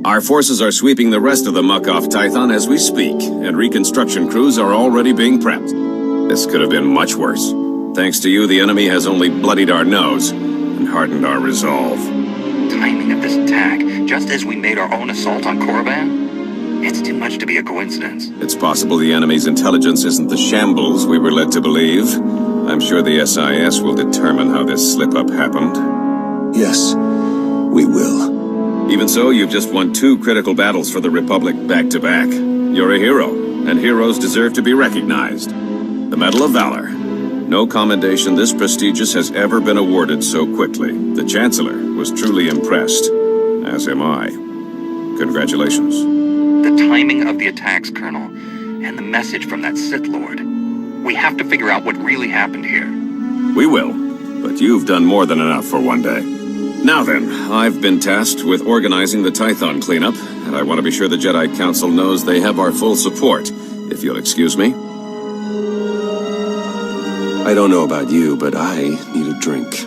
Our forces are sweeping the rest of the muck off Tython as we speak, and reconstruction crews are already being prepped. This could have been much worse. Thanks to you, the enemy has only bloodied our nose and hardened our resolve. Timing of this attack, just as we made our own assault on Korriban? It's too much to be a coincidence. It's possible the enemy's intelligence isn't the shambles we were led to believe. I'm sure the SIS will determine how this slip-up happened. Yes, we will. Even so, you've just won 2 critical battles for the Republic back-to-back. You're a hero, and heroes deserve to be recognized. The Medal of Valor. No commendation this prestigious has ever been awarded so quickly. The Chancellor was truly impressed, as am I. Congratulations. The timing of the attacks, Colonel, and the message from that Sith Lord. We have to figure out what really happened here. We will, but you've done more than enough for one day. Now then, I've been tasked with organizing the Tython cleanup, and I want to be sure the Jedi Council knows they have our full support, if you'll excuse me. I don't know about you, but I need a drink.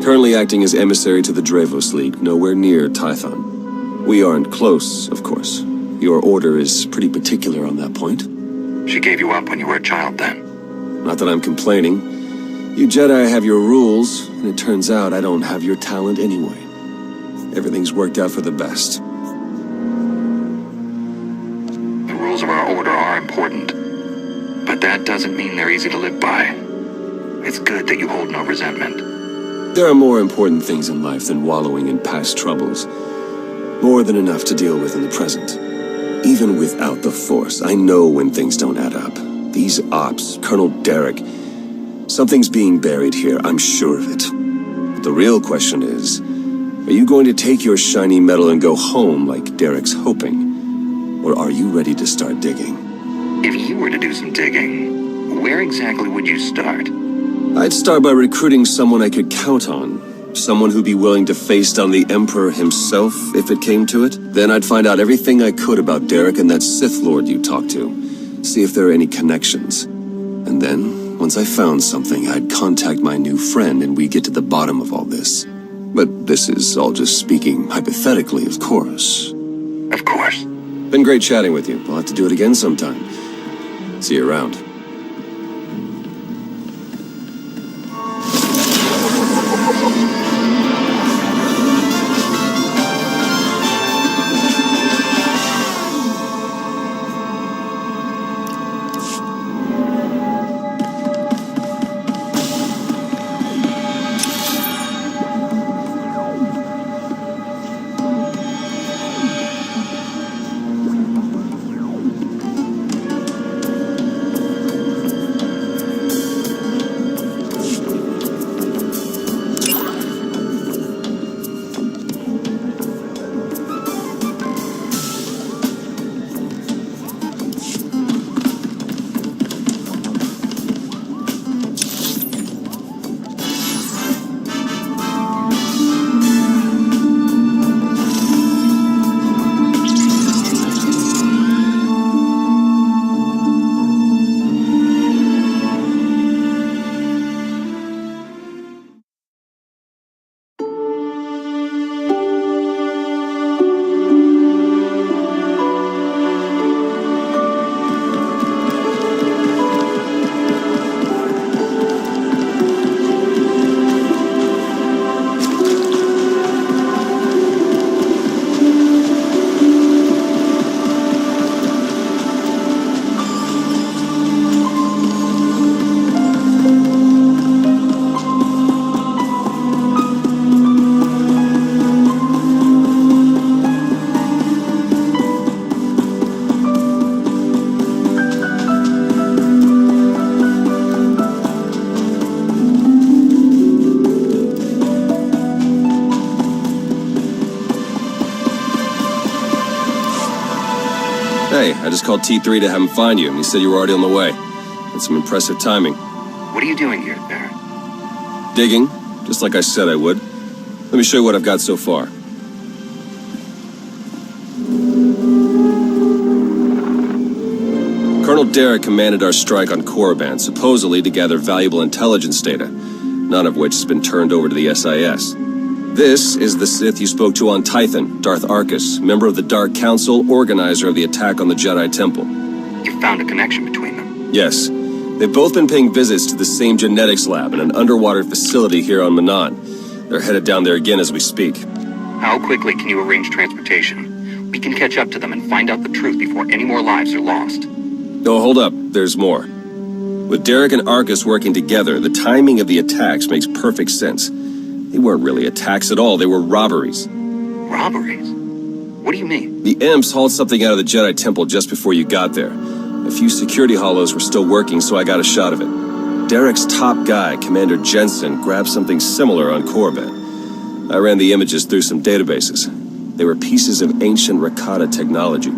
Currently acting as emissary to the Dravos League, nowhere near Tython. We aren't close, of course. Your order is pretty particular on that point. She gave you up when you were a child, then? Not that I'm complaining. You Jedi have your rules, and it turns out I don't have your talent anyway. Everything's worked out for the best. The rules of our order are important, but that doesn't mean they're easy to live by. It's good that you hold no resentment. There are more important things in life than wallowing in past troubles. More than enough to deal with in the present. Even without the Force, I know when things don't add up. These ops, Colonel Derek, something's being buried here, I'm sure of it. But the real question is, are you going to take your shiny medal and go home like Derek's hoping? Or are you ready to start digging? If you were to do some digging, where exactly would you start? I'd start by recruiting someone I could count on. Someone who'd be willing to face down the Emperor himself if it came to it. Then I'd find out everything I could about Derek and that Sith Lord you talked to. See if there are any connections. And then, once I found something, I'd contact my new friend and we'd get to the bottom of all this. But this is all just speaking hypothetically, of course. Of course. Been great chatting with you. We'll have to do it again sometime. See you around. Hey, I just called T3 to have him find you, and he said you were already on the way. That's some impressive timing. What are you doing here, Barrett? Digging, just like I said I would. Let me show you what I've got so far. Colonel Derek commanded our strike on Korriban, supposedly to gather valuable intelligence data, none of which has been turned over to the SIS. This is the Sith you spoke to on Tython, Darth Arcus, member of the Dark Council, organizer of the attack on the Jedi Temple. You found a connection between them? Yes. They've both been paying visits to the same genetics lab in an underwater facility here on Manaan. They're headed down there again as we speak. How quickly can you arrange transportation? We can catch up to them and find out the truth before any more lives are lost. Oh, hold up. There's more. With Derek and Arcus working together, the timing of the attacks makes perfect sense. They weren't really attacks at all, they were robberies. Robberies? What do you mean? The Imps hauled something out of the Jedi Temple just before you got there. A few security hollows were still working, so I got a shot of it. Derek's top guy, Commander Jensen, grabbed something similar on Korriban. I ran the images through some databases. They were pieces of ancient Rakata technology.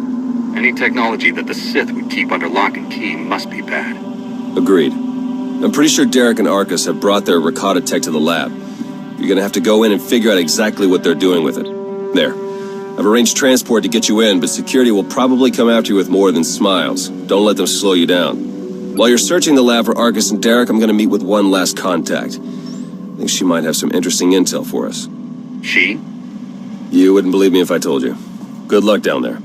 Any technology that the Sith would keep under lock and key must be bad. Agreed. I'm pretty sure Derek and Arcus have brought their Rakata tech to the lab. You're gonna have to go in and figure out exactly what they're doing with it. There. I've arranged transport to get you in, but security will probably come after you with more than smiles. Don't let them slow you down. While you're searching the lab for Arcus and Derek, I'm gonna meet with one last contact. I think she might have some interesting intel for us. She? You wouldn't believe me if I told you. Good luck down there.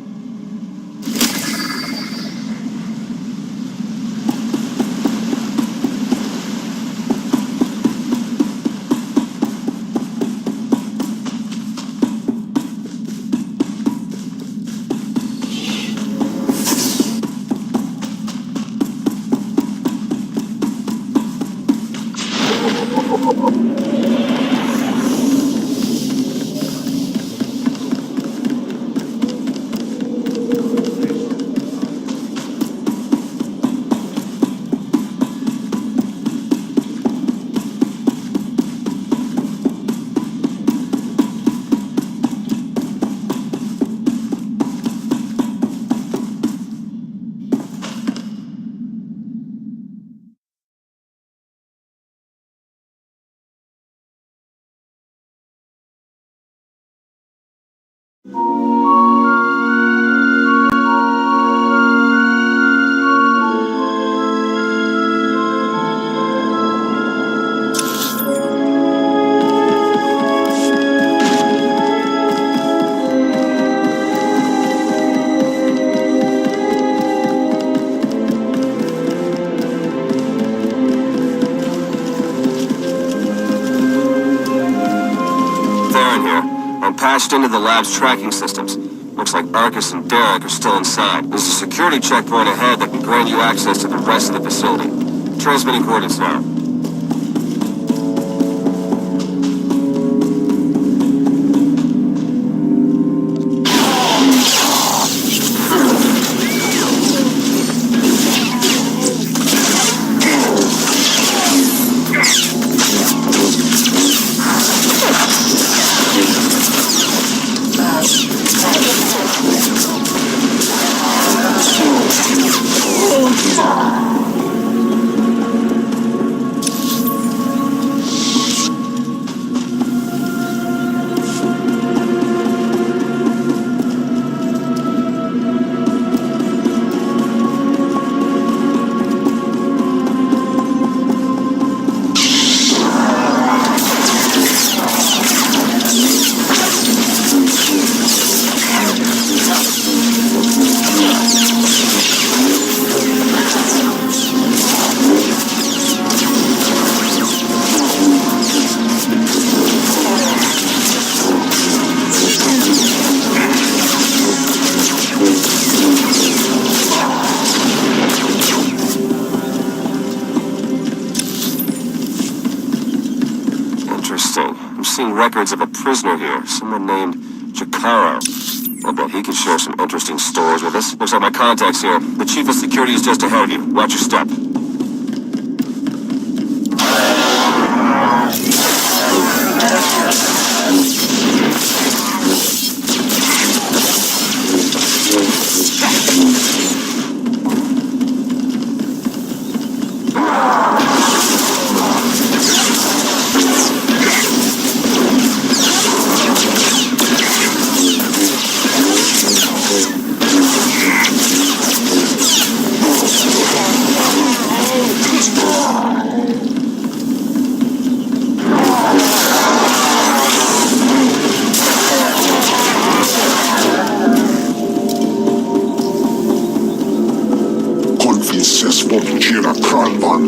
Patched into the lab's tracking systems. Looks like Arcus and Derek are still inside. There's a security checkpoint ahead that can grant you access to the rest of the facility. Transmitting coordinates now. Records of a prisoner here, someone named Jakaro. I bet he could share some interesting stories with us. Looks like my contact's here. The chief of security is just ahead of you. Watch your step. Kira Kalvan.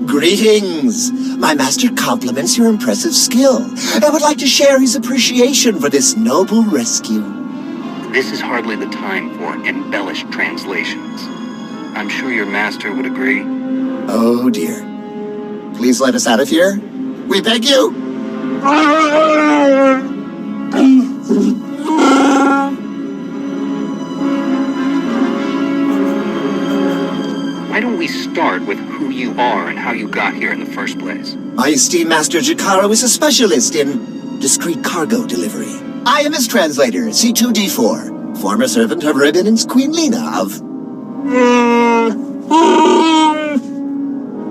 Greetings! My master compliments your impressive skill and would like to share his appreciation for this noble rescue. This is hardly the time for embellished translations. I'm sure your master would agree. Oh dear. Please let us out of here. We beg you! Why don't we start with who you are and how you got here in the first place? My esteemed master Jakaro is a specialist in discreet cargo delivery. I am his translator, C2D4, former servant of Ribbon's Queen Lena of...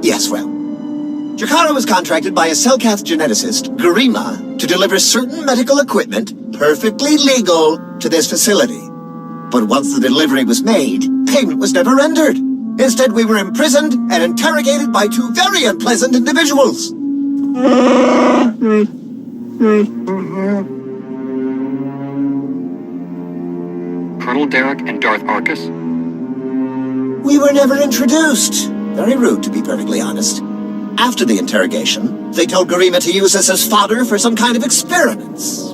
Yes, well. Jakaro was contracted by a Selkath geneticist, Garima, to deliver certain medical equipment, perfectly legal, to this facility. But once the delivery was made, payment was never rendered. Instead, we were imprisoned and interrogated by two very unpleasant individuals. Colonel Derek and Darth Arcus? We were never introduced. Very rude, to be perfectly honest. After the interrogation, they told Garima to use us as fodder for some kind of experiments.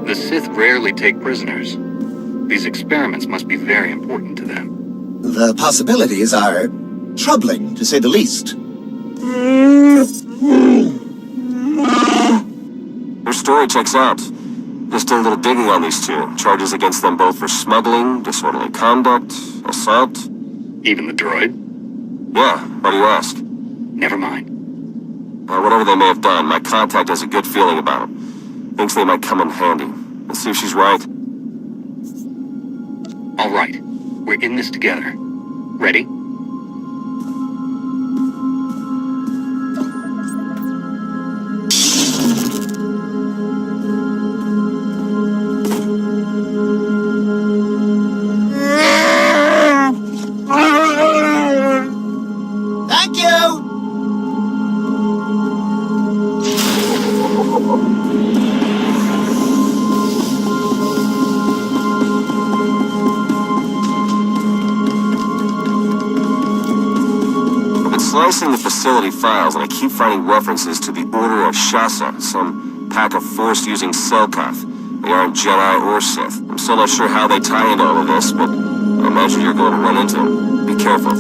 The Sith rarely take prisoners. These experiments must be very important to them. The possibilities are troubling, to say the least. Your story checks out. Just did a little digging on these two. Charges against them both for smuggling, disorderly conduct, assault. Even the droid? Yeah, why do you ask? Never mind. Whatever they may have done, my contact has a good feeling about them. Thinks they might come in handy. Let's see if she's right. All right. We're in this together. Ready? accessing the facility files, and I keep finding references to the Order of Shasa, some pack of Force-using Selkath. They aren't Jedi or Sith. I'm still not sure how they tie into all of this, but I imagine you're going to run into them. Be careful.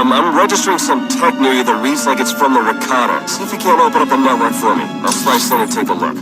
I'm registering some tech near you that reads like it's from the Rakata. See if you can't open up the network for me. I'll slice in and take a look.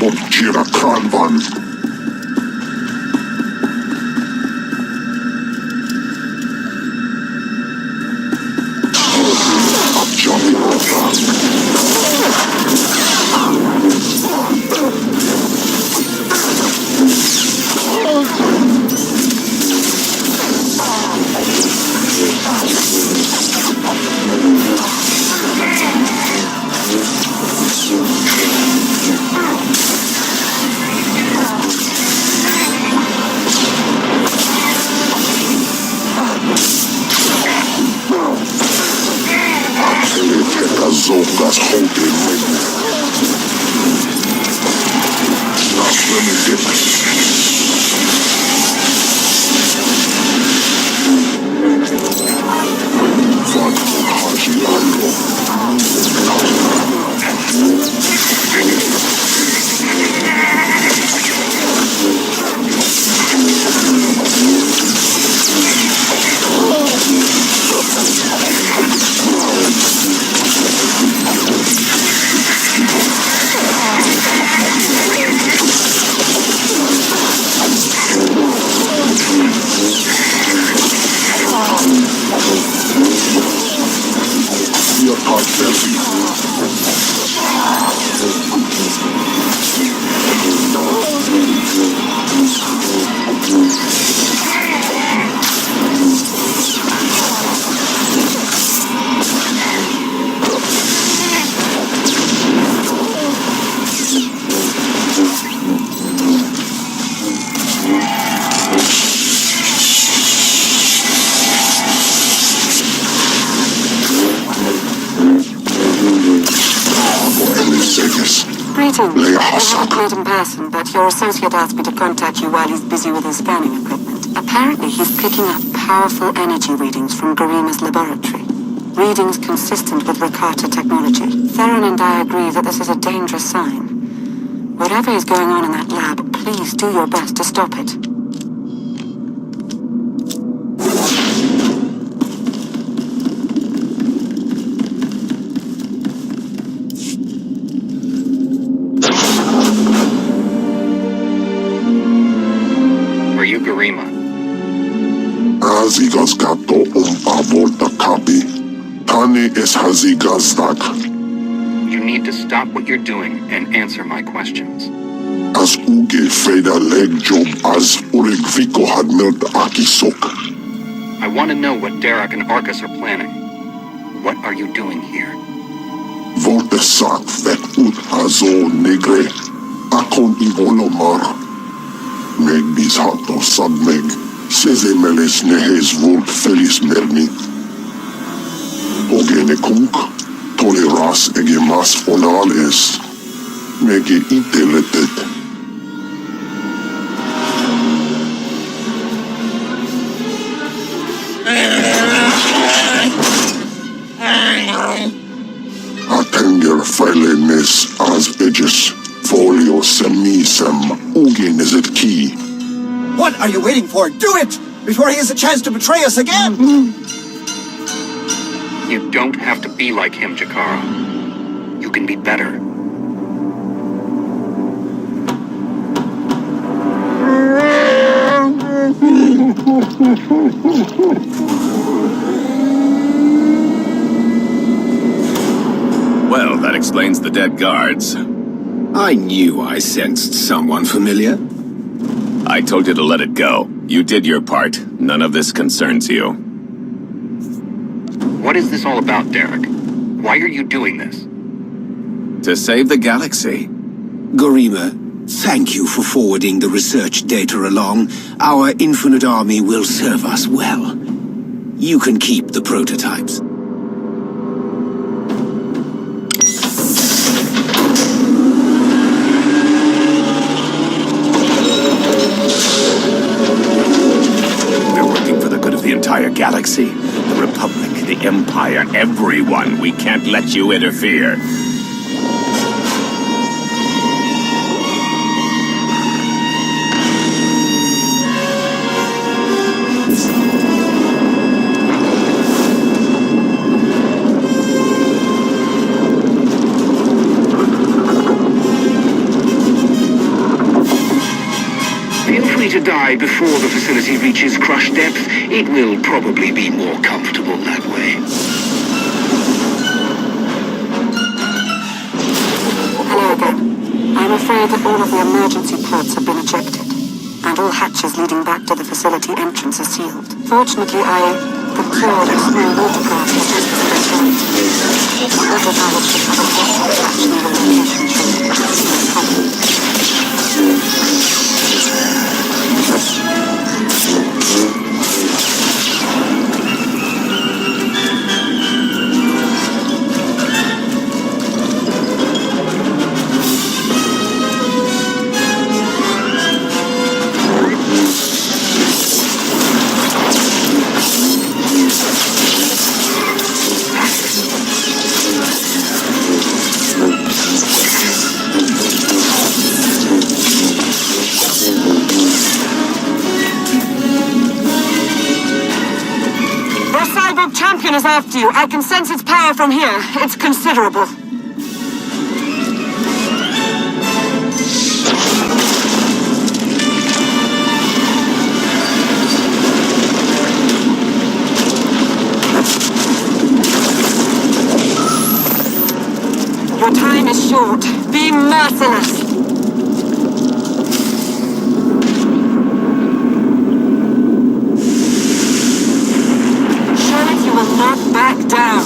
tot gira kranvan. Zogas holding me. Not really different. Greetings. I haven't met in person, but your associate asked me to contact you while he's busy with his scanning equipment. Apparently, he's picking up powerful energy readings from Garima's laboratory. Readings consistent with Rakata technology. Theron and I agree that this is a dangerous sign. Whatever is going on in that lab, please do your best to stop it. Hazigazgato volta kapi. Tani es hazigazdak. You need to stop what you're doing and answer my questions. As uge freda leg job as urigviko had melt akisok. I want to know what Derek and Arcus are planning. What are you doing here? Volte sak vek ut hazo negre. Akon ivolomar. Meg bis hato sadmeg. Seze meles nehes volt felis mermi. Ogene kunk, toleras ege mas onal est. Mege inteletet. Atenger feilenes as edges. Folio semisem. Ogene zet ki. What are you waiting for? Do it! Before he has a chance to betray us again! You don't have to be like him, Jakara. You can be better. Well, that explains the dead guards. I knew I sensed someone familiar. I told you to let it go. You did your part. None of this concerns you. What is this all about, Derek? Why are you doing this? To save the galaxy. Garima, thank you for forwarding the research data along. Our infinite army will serve us well. You can keep the prototypes. The entire galaxy, the Republic, the Empire, everyone. We can't let you interfere. likely to die before the facility reaches crush depth. It will probably be more comfortable that way. Hello again. I'm afraid that all of the emergency ports have been ejected, and all hatches leading back to the facility entrance are sealed. Fortunately, I procured a small watercraft to test the speciality. Other pilots should have a possible catch near the location shortly as soon as possible. Is after you. I can sense its power from here. It's considerable. Your time is short. Be merciless. Not back down.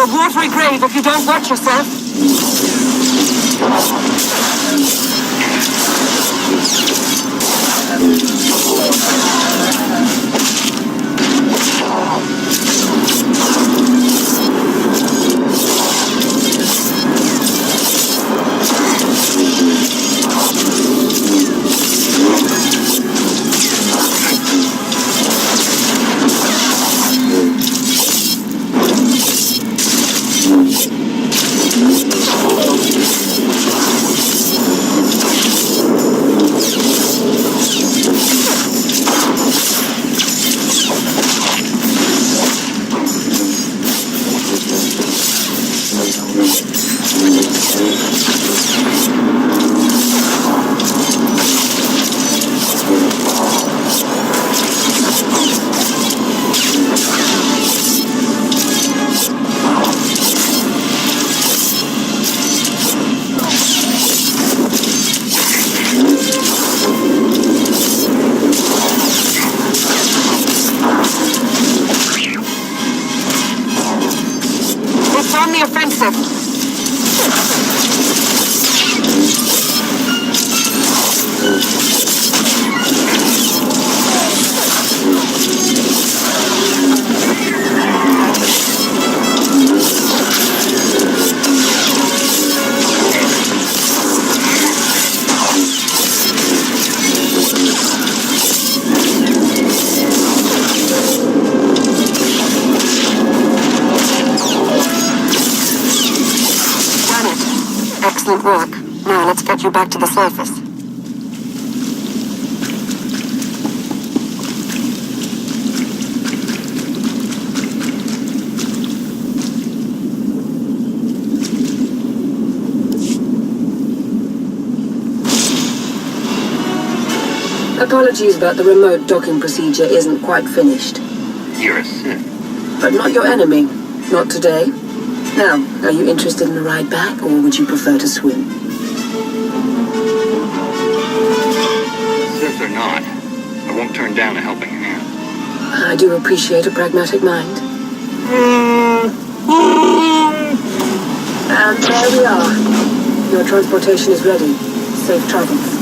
Watery grave if you don't watch yourself. Excellent work. Now let's get you back to the surface. Apologies, but the remote docking procedure isn't quite finished. You're a Sith. But not your enemy. Not today. Now, are you interested in a ride back, or would you prefer to swim? Sith or not, I won't turn down a helping hand. I do appreciate a pragmatic mind. And there we are. Your transportation is ready. Safe travels.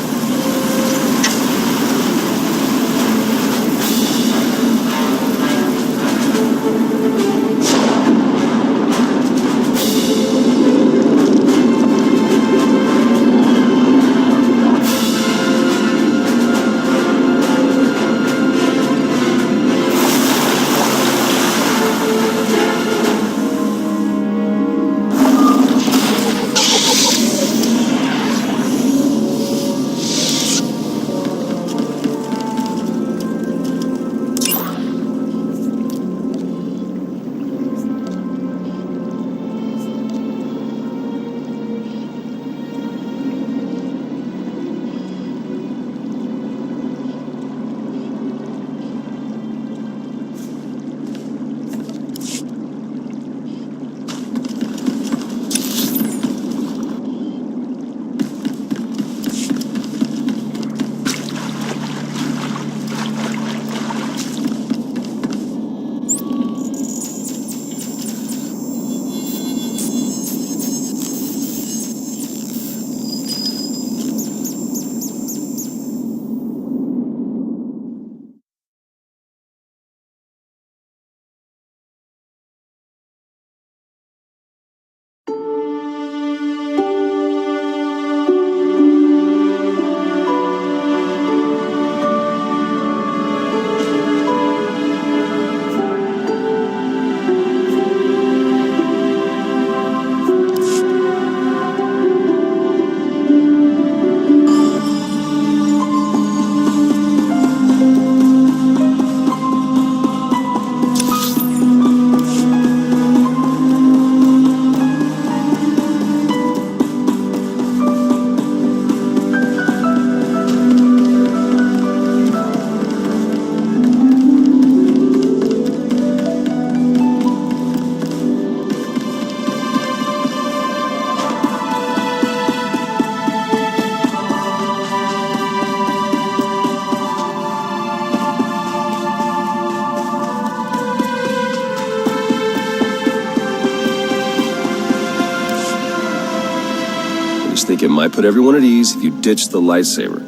Think it might put everyone at ease if you ditched the lightsaber.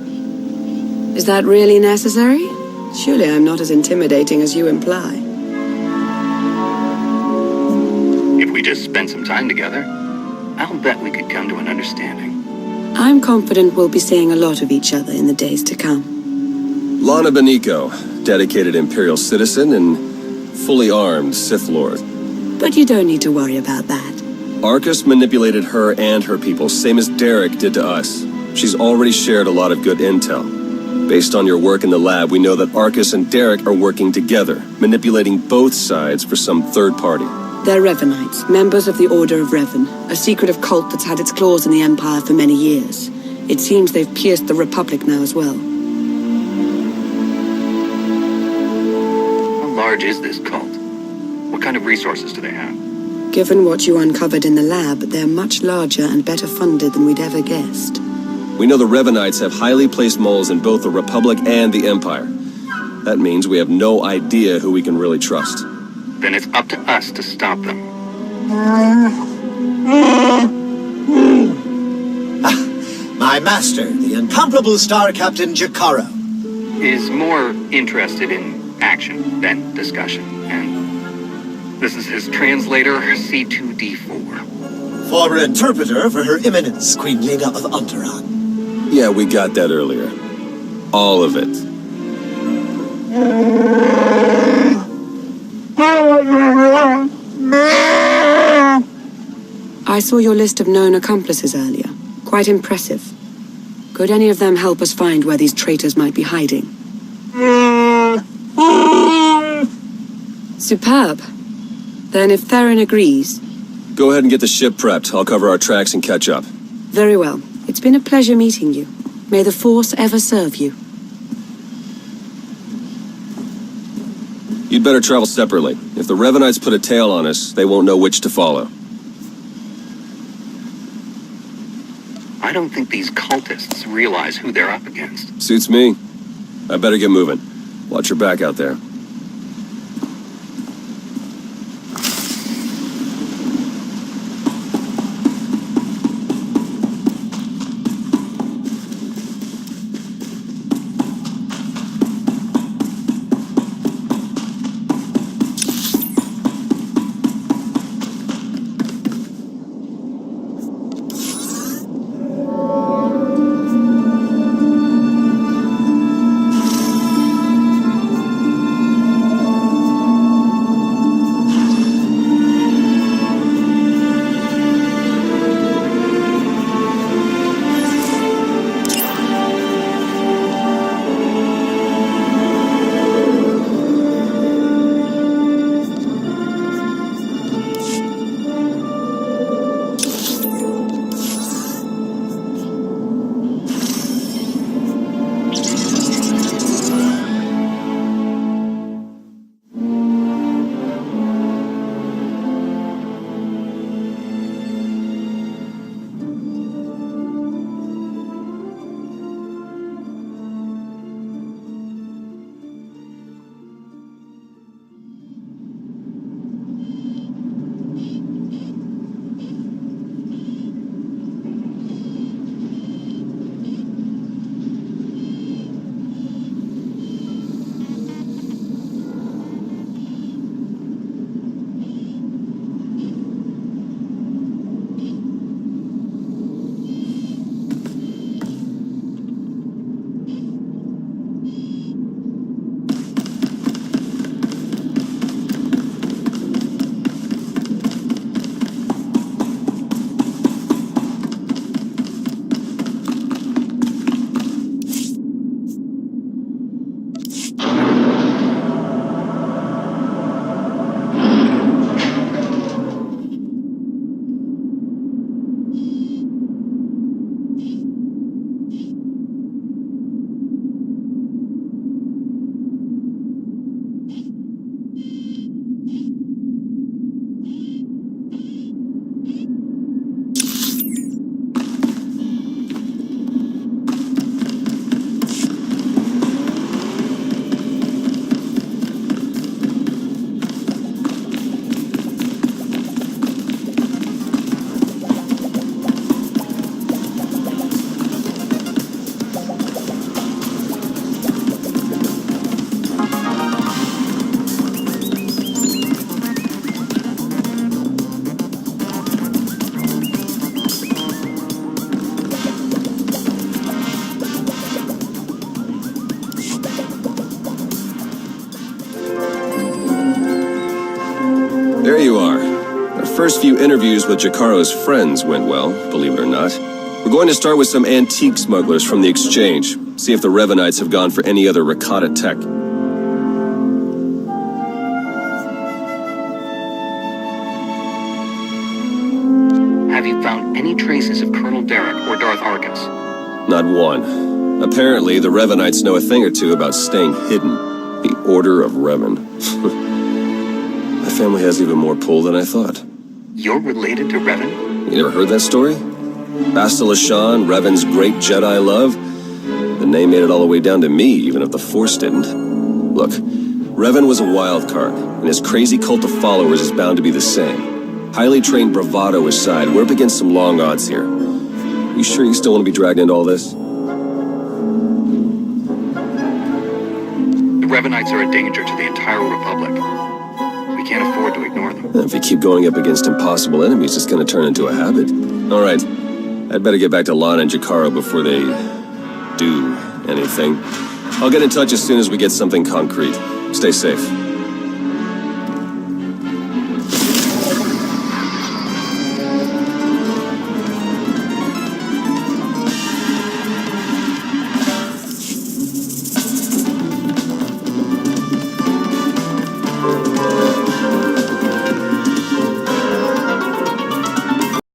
Is that really necessary? Surely I'm not as intimidating as you imply. If we just spend some time together, I'll bet we could come to an understanding. I'm confident we'll be seeing a lot of each other in the days to come. Lana Beniko, dedicated Imperial citizen and fully armed Sith Lord. But you don't need to worry about that. Arcus manipulated her and her people, same as Derek did to us. She's already shared a lot of good intel. Based on your work in the lab, we know that Arcus and Derek are working together, manipulating both sides for some third party. They're Revenites, members of the Order of Revan, a secretive cult that's had its claws in the Empire for many years. It seems they've pierced the Republic now as well. How large is this cult? What kind of resources do they have? Given what you uncovered in the lab, they're much larger and better funded than we'd ever guessed. We know the Revenites have highly placed moles in both the Republic and the Empire. That means we have no idea who we can really trust. Then it's up to us to stop them. My master, the incomparable Star Captain Jakaro. Is more interested in action than discussion, and this is his translator, C2D4. Former interpreter for Her Eminence, Queen Lena of Onderon. Yeah, we got that earlier. All of it. I saw your list of known accomplices earlier. Quite impressive. Could any of them help us find where these traitors might be hiding? Superb. Then if Theron agrees... Go ahead and get the ship prepped. I'll cover our tracks and catch up. Very well. It's been a pleasure meeting you. May the Force ever serve you. You'd better travel separately. If the Revenites put a tail on us, they won't know which to follow. I don't think these cultists realize who they're up against. Suits me. I better get moving. Watch your back out there. There you are. Our first few interviews with Jakaro's friends went well, believe it or not. We're going to start with some antique smugglers from the exchange. See if the Revenites have gone for any other Rakata tech. Have you found any traces of Colonel Derek or Darth Arcus? Not one. Apparently, the Revenites know a thing or two about staying hidden. The Order of Revan. My family has even more pull than I thought. You're related to Revan? You never heard that story? Bastila Shan, Revan's great Jedi love? The name made it all the way down to me, even if the Force didn't. Look, Revan was a wild card, and his crazy cult of followers is bound to be the same. Highly trained bravado aside, we're up against some long odds here. You sure you still want to be dragged into all this? The Revenites are a danger to the entire Republic. We can't afford to ignore them. If you keep going up against impossible enemies, it's going to turn into a habit. All right. I'd better get back to Lana and Jakaro before they do anything. I'll get in touch as soon as we get something concrete. Stay safe.